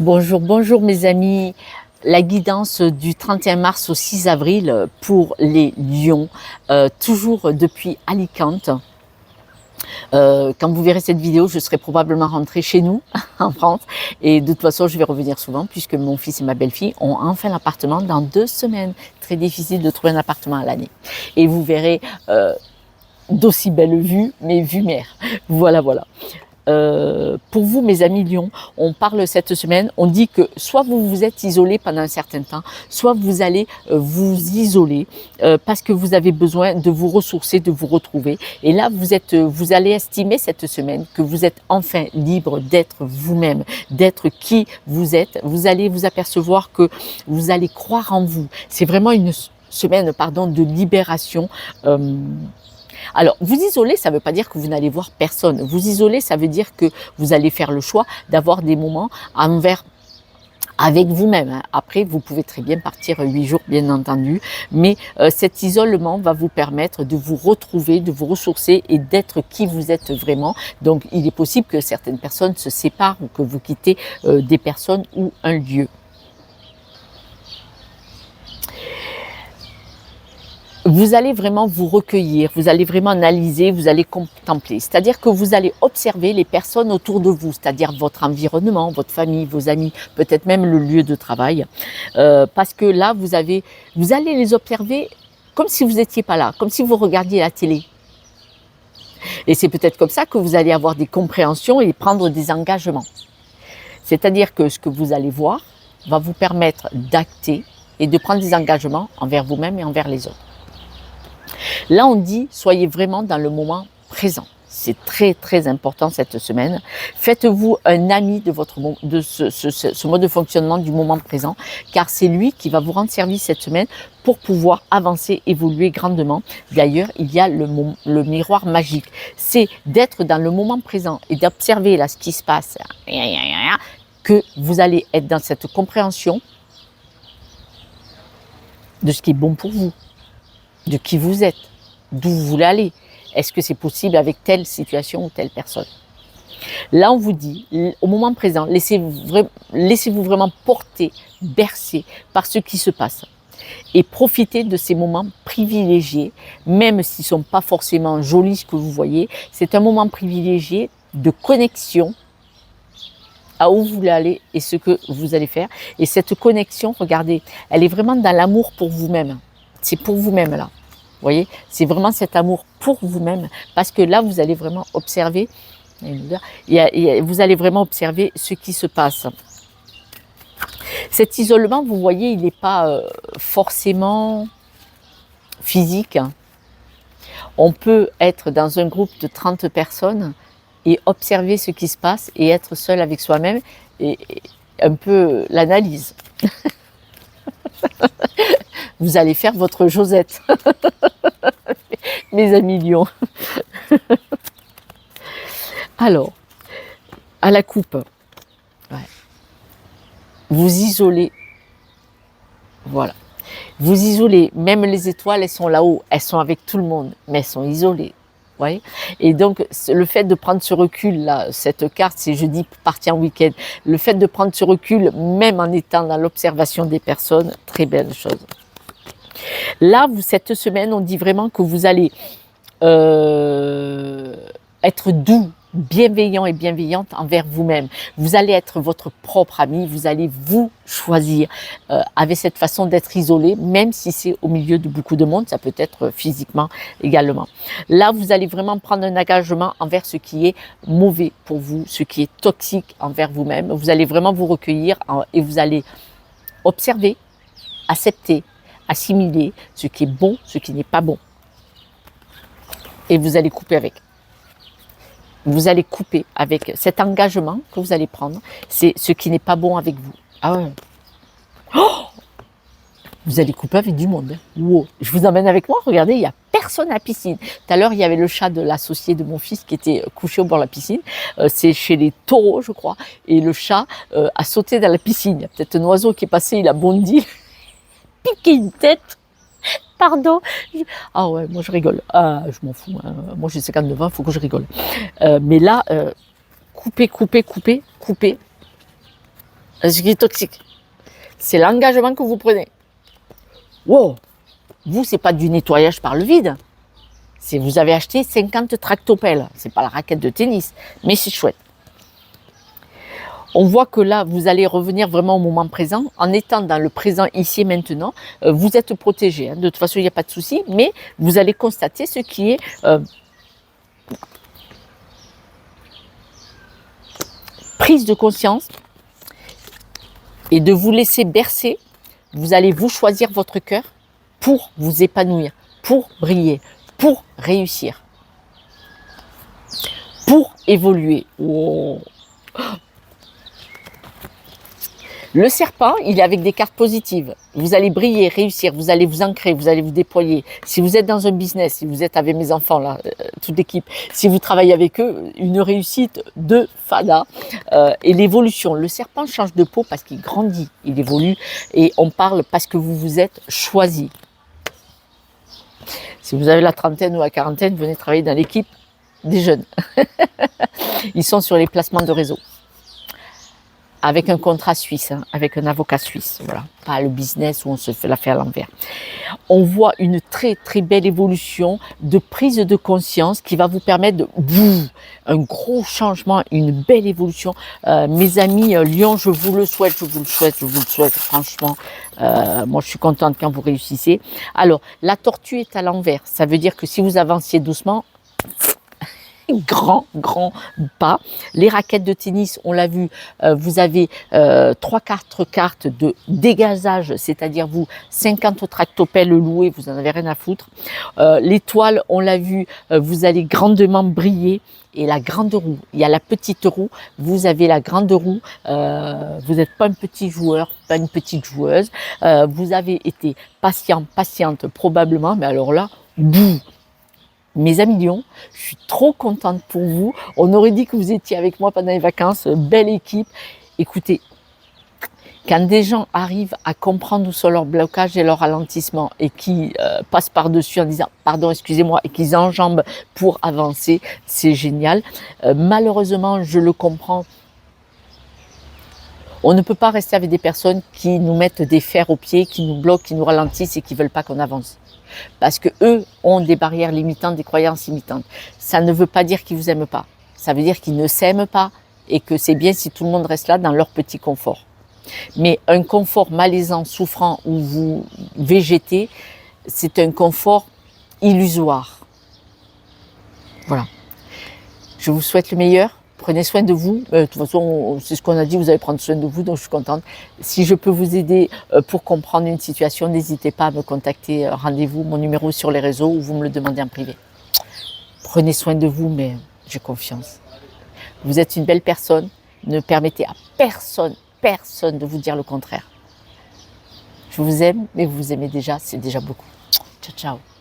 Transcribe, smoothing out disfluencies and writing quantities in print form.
Bonjour, bonjour mes amis. La guidance du 31 mars au 6 avril pour les lions, toujours depuis Alicante. Quand vous verrez cette vidéo, je serai probablement rentrée chez nous, en France. Et de toute façon, je vais revenir souvent puisque mon fils et ma belle-fille ont enfin l'appartement dans 2 semaines. Très difficile de trouver un appartement à l'année. Et vous verrez d'aussi belles vues, mais vues mer. Voilà, voilà. Pour vous, mes amis Lions, on parle cette semaine, on dit que soit vous vous êtes isolé pendant un certain temps, soit vous allez vous isoler parce que vous avez besoin de vous ressourcer, de vous retrouver. Et là, vous allez estimer cette semaine que vous êtes enfin libre d'être vous-même, d'être qui vous êtes. Vous allez vous apercevoir que vous allez croire en vous. C'est vraiment une semaine, de libération. Alors, vous isoler, ça ne veut pas dire que vous n'allez voir personne. Vous isoler, ça veut dire que vous allez faire le choix d'avoir des moments avec vous-même. Après, vous pouvez très bien partir 8 jours, bien entendu, mais cet isolement va vous permettre de vous retrouver, de vous ressourcer et d'être qui vous êtes vraiment. Donc, il est possible que certaines personnes se séparent ou que vous quittez des personnes ou un lieu. Vous allez vraiment vous recueillir, vous allez vraiment analyser, vous allez contempler. C'est-à-dire que vous allez observer les personnes autour de vous, c'est-à-dire votre environnement, votre famille, vos amis, peut-être même le lieu de travail. Parce que là, vous allez les observer comme si vous n'étiez pas là, comme si vous regardiez la télé. Et c'est peut-être comme ça que vous allez avoir des compréhensions et prendre des engagements. C'est-à-dire que ce que vous allez voir va vous permettre d'acter et de prendre des engagements envers vous-même et envers les autres. Là, on dit, soyez vraiment dans le moment présent. C'est très, très important cette semaine. Faites-vous un ami de ce mode de fonctionnement du moment présent, car c'est lui qui va vous rendre service cette semaine pour pouvoir avancer, évoluer grandement. D'ailleurs, il y a le miroir magique. C'est d'être dans le moment présent et d'observer là ce qui se passe, que vous allez être dans cette compréhension de ce qui est bon pour vous, de qui vous êtes, d'où vous voulez aller. Est-ce que c'est possible avec telle situation ou telle personne? Là, on vous dit, au moment présent, laissez-vous vraiment porter, bercer par ce qui se passe. Et profitez de ces moments privilégiés, même s'ils ne sont pas forcément jolis ce que vous voyez. C'est un moment privilégié de connexion à où vous voulez aller et ce que vous allez faire. Et cette connexion, regardez, elle est vraiment dans l'amour pour vous-même. C'est pour vous-même là. Vous voyez, c'est vraiment cet amour pour vous-même, parce que là, vous allez vraiment observer, vous allez vraiment observer ce qui se passe. Cet isolement, vous voyez, il n'est pas forcément physique. On peut être dans un groupe de 30 personnes et observer ce qui se passe et être seul avec soi-même et un peu l'analyse. Vous allez faire votre Josette, mes amis lions. Alors, à la coupe, vous isolez, voilà. Vous isolez, même les étoiles, elles sont là-haut, elles sont avec tout le monde, mais elles sont isolées. Voyez. Et donc, le fait de prendre ce recul, là, cette carte, c'est jeudi partir en week-end. Le fait de prendre ce recul, même en étant dans l'observation des personnes, très belle chose. Là, cette semaine, on dit vraiment que vous allez être doux, bienveillant et bienveillante envers vous-même. Vous allez être votre propre ami, vous allez vous choisir avec cette façon d'être isolé, même si c'est au milieu de beaucoup de monde, ça peut être physiquement également. Là, vous allez vraiment prendre un engagement envers ce qui est mauvais pour vous, ce qui est toxique envers vous-même. Vous allez vraiment vous recueillir et vous allez observer, accepter, assimiler ce qui est bon, ce qui n'est pas bon. Et vous allez couper avec. Vous allez couper avec cet engagement que vous allez prendre. C'est ce qui n'est pas bon avec vous. Ah ouais. Oh, vous allez couper avec du monde. Wow. Je vous emmène avec moi. Regardez, il n'y a personne à la piscine. Tout à l'heure, il y avait le chat de l'associé de mon fils qui était couché au bord de la piscine. C'est chez les taureaux, je crois. Et le chat a sauté dans la piscine. Il y a peut-être un oiseau qui est passé, il a bondi. Piqué une tête. Pardon. Ah ouais, moi je rigole. Ah, je m'en fous. Hein. Moi j'ai 59 ans, il faut que je rigole. Mais là, coupez. ce qui est toxique. C'est l'engagement que vous prenez. Wow! Vous, c'est pas du nettoyage par le vide. C'est vous avez acheté 50 tractopelles. C'est pas la raquette de tennis, mais c'est chouette. On voit que là, vous allez revenir vraiment au moment présent. En étant dans le présent ici et maintenant, vous êtes protégé. Hein. De toute façon, il n'y a pas de souci, mais vous allez constater ce qui est prise de conscience et de vous laisser bercer. Vous allez vous choisir votre cœur pour vous épanouir, pour briller, pour réussir, pour évoluer. Oh. Le serpent, il est avec des cartes positives. Vous allez briller, réussir, vous allez vous ancrer, vous allez vous déployer. Si vous êtes dans un business, si vous êtes avec mes enfants, là, toute l'équipe, si vous travaillez avec eux, une réussite de fada. Et l'évolution, le serpent change de peau parce qu'il grandit, il évolue. Et on parle parce que vous vous êtes choisi. Si vous avez la trentaine ou la quarantaine, venez travailler dans l'équipe des jeunes. Ils sont sur les placements de réseau. Avec un contrat suisse, hein, avec un avocat suisse, voilà, pas le business où on se fait la faire à l'envers. On voit une très très belle évolution de prise de conscience qui va vous permettre de un gros changement, une belle évolution. Mes amis Lyon, je vous le souhaite, je vous le souhaite, je vous le souhaite, franchement. Moi, je suis contente quand vous réussissez. Alors, la tortue est à l'envers. Ça veut dire que si vous avanciez doucement, grand pas. Les raquettes de tennis, on l'a vu, vous avez 3-4 cartes de dégazage, c'est-à-dire vous, 50 tractopelles louées, vous en avez rien à foutre. L'étoile, on l'a vu, vous allez grandement briller. Et la grande roue, il y a la petite roue, vous avez la grande roue, vous n'êtes pas un petit joueur, pas une petite joueuse, vous avez été patiente probablement, mais alors là, boum. Mes amis Lyon, je suis trop contente pour vous. On aurait dit que vous étiez avec moi pendant les vacances. Belle équipe. Écoutez, quand des gens arrivent à comprendre où sont leurs blocages et leurs ralentissements et qui passent par-dessus en disant « pardon, excusez-moi » et qu'ils enjambent pour avancer, c'est génial. Malheureusement, je le comprends. On ne peut pas rester avec des personnes qui nous mettent des fers aux pieds, qui nous bloquent, qui nous ralentissent et qui ne veulent pas qu'on avance. Parce que eux ont des barrières limitantes, des croyances limitantes. Ça ne veut pas dire qu'ils vous aiment pas. Ça veut dire qu'ils ne s'aiment pas et que c'est bien si tout le monde reste là dans leur petit confort. Mais un confort malaisant, souffrant où vous végétez, c'est un confort illusoire. Voilà. Je vous souhaite le meilleur. Prenez soin de vous. De toute façon, c'est ce qu'on a dit, vous allez prendre soin de vous, donc je suis contente. Si je peux vous aider pour comprendre une situation, n'hésitez pas à me contacter. Rendez-vous, mon numéro sur les réseaux ou vous me le demandez en privé. Prenez soin de vous, mais j'ai confiance. Vous êtes une belle personne. Ne permettez à personne de vous dire le contraire. Je vous aime, mais vous vous aimez déjà, c'est déjà beaucoup. Ciao, ciao.